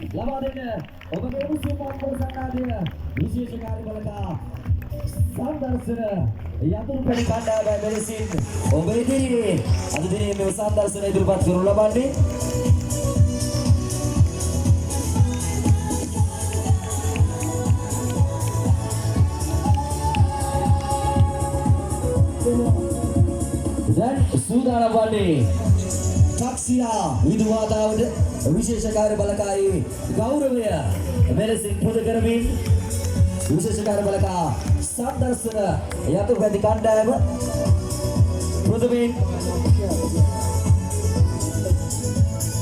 ලබා දෙන්න ඔබගේ උසුමක් පොසන්නාදිය විශේෂ කාර්යබලකා සම්දර්ශන යතුරු පැණි කණ්ඩායම මෙලෙසින් ඔබ ඉදිරියේ අද දිනේ මේ සම්දර්ශන ඉදිරිපත් කරනු ලබන්නේ දැන් සූදානම් වන්නේ ටක්සියා විදුවාතාවට විශේෂ කාර්ය බලකායේ ගෞරවය මෙලෙසින් පුද කරමින් විශේෂ කාර්ය බලකා සම්දර්ශන යතුරු පැණි කණ්ඩායම ප්‍රථමයෙන්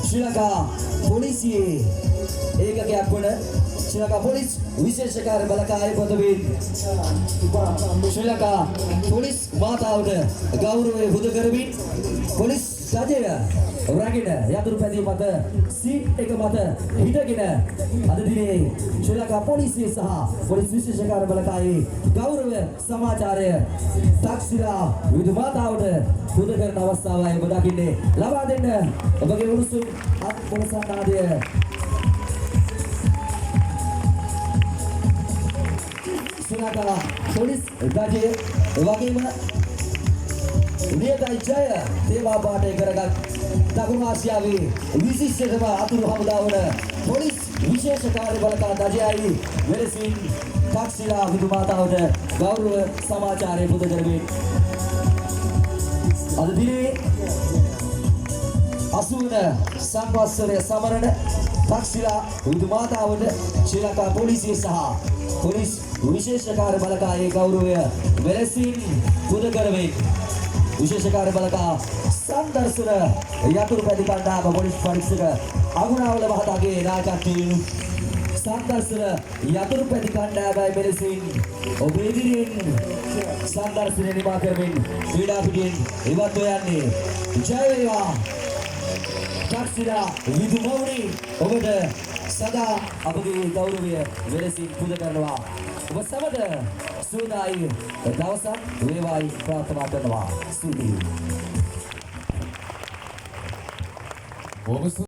ශ්‍රී ලංකා පොලිසියේ ඒකකයක් වන ශ්‍රී ලංකා පොලිස් විශේෂ කාර්ය බලකායේ ප්‍රථමයෙන් ශ්‍රී ලංකා පොලිස් මාතාවට ගෞරවය පුද කරමින් පොලිස් රජය රැගෙන යතුරු පැදිය මත සීට් එක මත හිටගෙන අද දිනේ ශ්‍රී ලංකා පොලිසිය සහ පොලිස් විශේෂ කාර්ය බලකායේ ගෞරව සමාචාරය තාක්ෂිලා විදු මාතාවට පුද කරන අවස්ථාවයි ඔබ දකින්නේ ලබා දෙන්න ඔබගේ උණුසුම් අත් පොළසන්නාදය ශ්‍රී ලංකා පොලිස් රජය වගේම නියතයි ජය තේමා පාඨය කරගත් දකුණු ආසියාවේ විශිෂ්ටතම අතුරු හමුදා වන පොලිස් විශේෂ කාර්ය බලකා දජයයි මෙලෙසින් තාක්ෂිලා විදු මාතාවට ගෞරව සමාචාරය පුද කරමින් අද දිනේ 80 සංවත්සරය සමරන තාක්ෂිලා විදු මාතාවට ශ්‍රී ලංකා පොලිසිය සහ පොලිස් විශේෂ කාර්ය බලකායේ ගෞරවය මෙලෙසින් පුද කරමින් විශේෂ කාර්ය බලකා සම්දර්ශන යතුරු පැදි කණ්ඩායම පොලිස් පරීක්ෂක අගුණාවල මහතාගේ නායකත්වයෙන් සම්දර්ශන යතුරු පැදි කණ්ඩායමයි මෙලෙසින් ඔබ ඉදිරියෙන් සම්දර්ශනය නිමා කරමින් ක්‍රීඩා පිටියෙන් ඉවත්ව යන්නේ ජය වේවා තාක්ෂිලා විදු මවුනි ඔබට සදා අපගේ ගෞරවය මෙලෙසින් පුද කරනවා ඔබ සමග සුවදායි දවසක් වේවායි ප්‍රාර්ථනා කරනවා. සුදී.